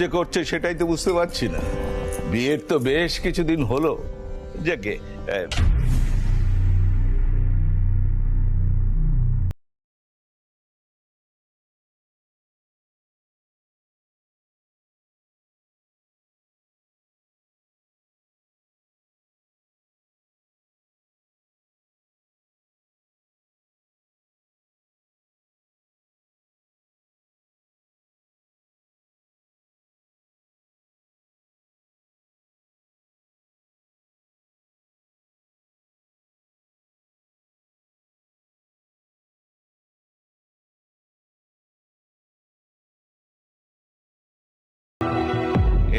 যে করছে সেটাই তো বুঝতে পারছি না। বিয়ের তো বেশ কিছুদিন হলো, যাকে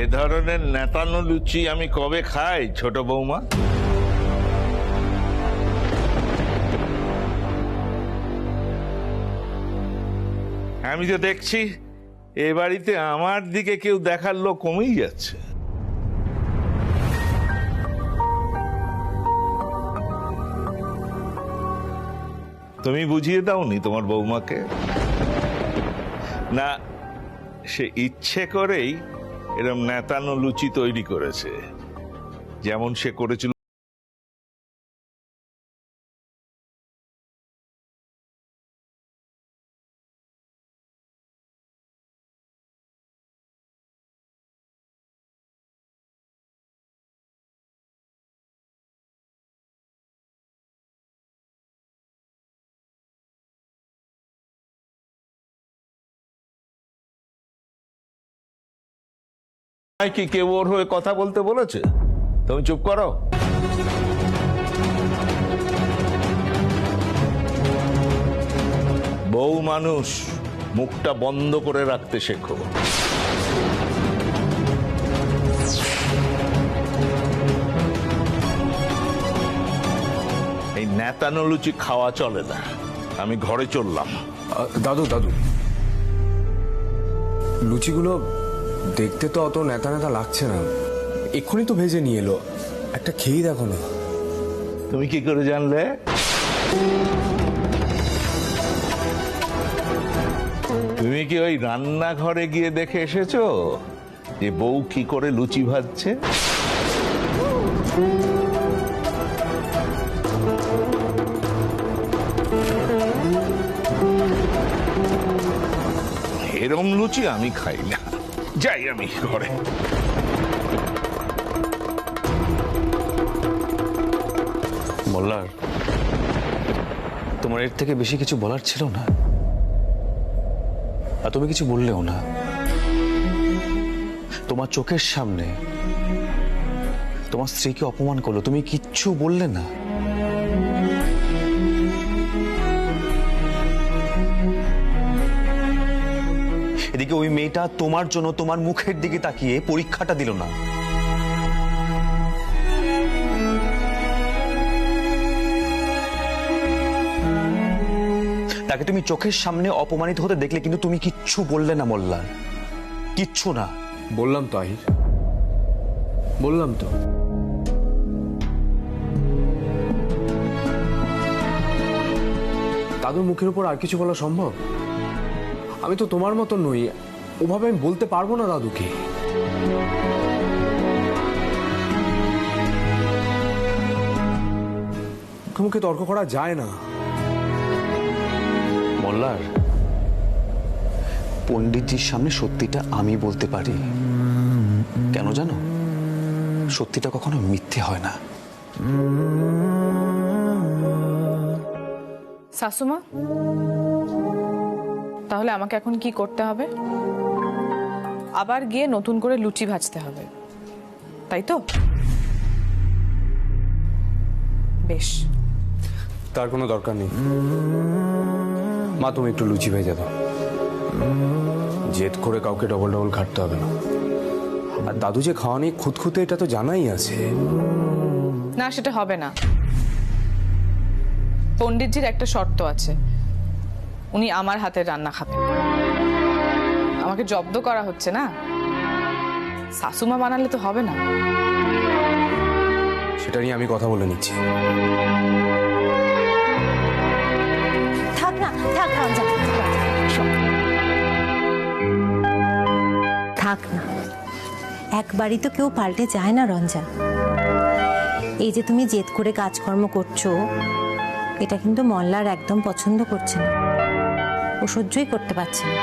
এ ধরনের নেতানো লুচি আমি কবে খাই ছোট বৌমা? আমি তো দেখছি এ বাড়িতে আমার দিকে কেউ দেখার লোক কমেই যাচ্ছে। তুমি বুঝিয়ে দাওনি তোমার বৌমাকে? না, সে ইচ্ছে করেই এরকম নেতানো লুচি তৈরি করেছে, যেমন সে করেছিল কি কেউ ওর হয়ে কথা বলতে বলেছে? তুমি চুপ করো। বউ মানুষ, মুখটা বন্ধ করে রাখতে শেখো। এই নেতানো লুচি খাওয়া চলে না। আমি ঘরে চললাম। দাদু দাদু, লুচিগুলো দেখতে তো অত নেতা নেতা লাগছে না, এক্ষুনি তো ভেজে নিয়ে এলো, একটা খেয়েই দেখো না। তুমি কি করে জানলে? তুমি কি ওই রান্নাঘরে গিয়ে দেখে এসেছো যে বউ কি করে লুচি ভাজছে? এরম লুচি আমি খাই না। যাই আমি ঘরে। মোল্লার, তোমার এর থেকে বেশি কিছু বলার ছিল না, আর তুমি কিছু বললেও না। তোমার চোখের সামনে তোমার স্ত্রীকে অপমান করলো, তুমি কিচ্ছু বললে না। এদিকে ওই মেয়েটা তোমার জন্য তোমার মুখের দিকে তাকিয়ে পরীক্ষাটা দিল না। তাকে তুমি চোখের সামনে অপমানিত হতে দেখলে কিন্তু তুমি কিচ্ছু বললে না মোল্লার, কিচ্ছু না। বললাম তো আহির, বললাম তো। দাদুর মুখের উপর আর কিছু বলা সম্ভব? আমি তো তোমার মতো নই, ওভাবে আমি বলতে পারবো না দাদুকে। মুখে মুখে তর্ক করা যায় না। মোল্লার, পণ্ডিতজির সামনে সত্যিটা আমি বলতে পারি, কেন জানো? সত্যিটা কখনো মিথ্যে হয় না। শাশুমা, তাহলে আমাকে এখন কি করতে হবে? আবার গিয়ে নতুন করে লুচি ভাজতে হবে, তাই তো? বেশ, তার কোনো দরকার নেই মা, তুমি একটু লুচি ভেজে দাও। জেদ করে কাউকে ডবল ডবল খাটতে হবে না। আর দাদু যে খাওয়া নিয়ে খুঁতখুঁতে, এটা তো জানাই আছে। না, সেটা হবে না। পণ্ডিতজির একটা শর্ত আছে, উনি আমার হাতের রান্না খাবেন। আমাকে জব্দ করা হচ্ছে না, শাশুমা বানালে তো হবে না। সেটা নিয়ে আমি কথা বলে নিচ্ছি। থাক না, থাক রঞ্জন। থাক না, একবারই তো কেউ পাল্টে যায় না রঞ্জা। এই যে তুমি জেদ করে কাজকর্ম করছো, এটা কিন্তু মল্লার একদম পছন্দ করছে না, ও সহ্যই করতে পারছে না।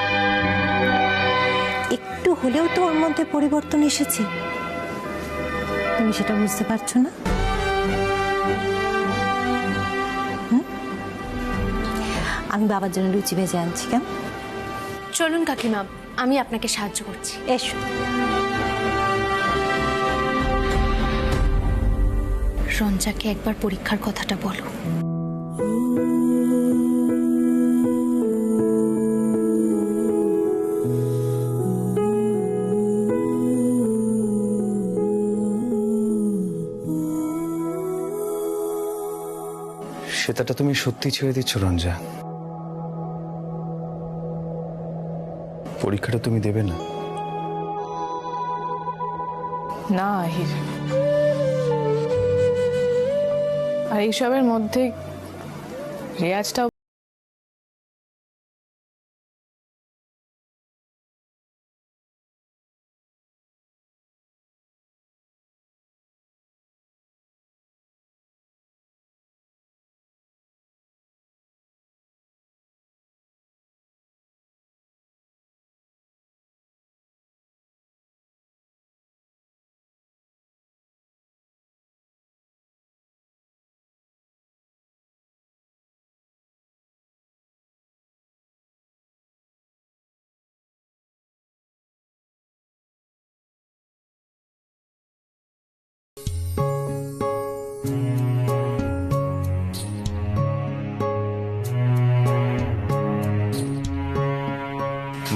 একটু হলেও তো ওর মধ্যে পরিবর্তন এসেছে, তুমি সেটা বুঝতে পারছো না? আমি বাবার জন্য লুচি ভেজে আনছি, কেমন? চলুন কাকিমা, আমি আপনাকে সাহায্য করছি। এসো। রঞ্জাকে একবার পরীক্ষার কথাটা বলো। সেটাটা তুমি সত্যি ছেড়ে দিচ্ছ রঞ্জা? পরীক্ষাটা তুমি দেবে না? না আহির, আর এইসবের মধ্যে রেয়াজটাও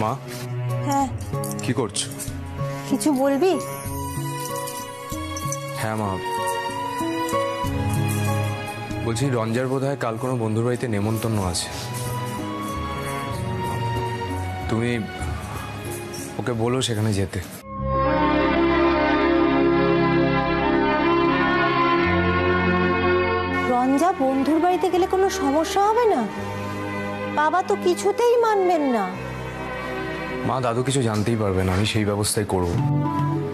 মা, হ্যাঁ, কি করছো? কিছু বলবি? হ্যাঁ মা, বলছি রঞ্জার বোধহয় কাল কোনো বন্ধুর বাড়িতে নেমন্তন্ন আছে। তুমি ওকে বলো সেখানে যেতে। রঞ্জা বন্ধুর বাড়িতে গেলে কোনো সমস্যা হবে না? বাবা তো কিছুতেই মানবেন না। মা, দাদু কিছু জানতেই পারবে না, আমি সেই ব্যবস্থাই করব।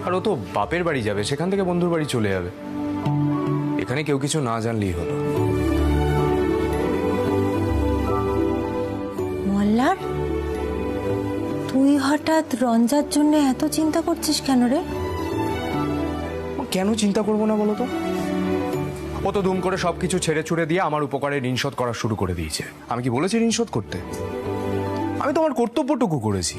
আর ও তো বাপের বাড়ি যাবে, সেখান থেকে বন্ধুর বাড়ি চলে যাবে, এখানে কেউ কিছু না জানলেই হলো। মল্লার, তুই হঠাৎ রঞ্জার জন্য এত চিন্তা করছিস কেন রে? কেন চিন্তা করবো না বলো তো? ও তো দুম করে সবকিছু ছেড়ে ছুড়ে দিয়ে আমার উপকারে ঋণ শোধ করা শুরু করে দিয়েছে। আমি কি বলেছি ঋণ শোধ করতে? আমি তো আমার কর্তব্যটুকু করেছি।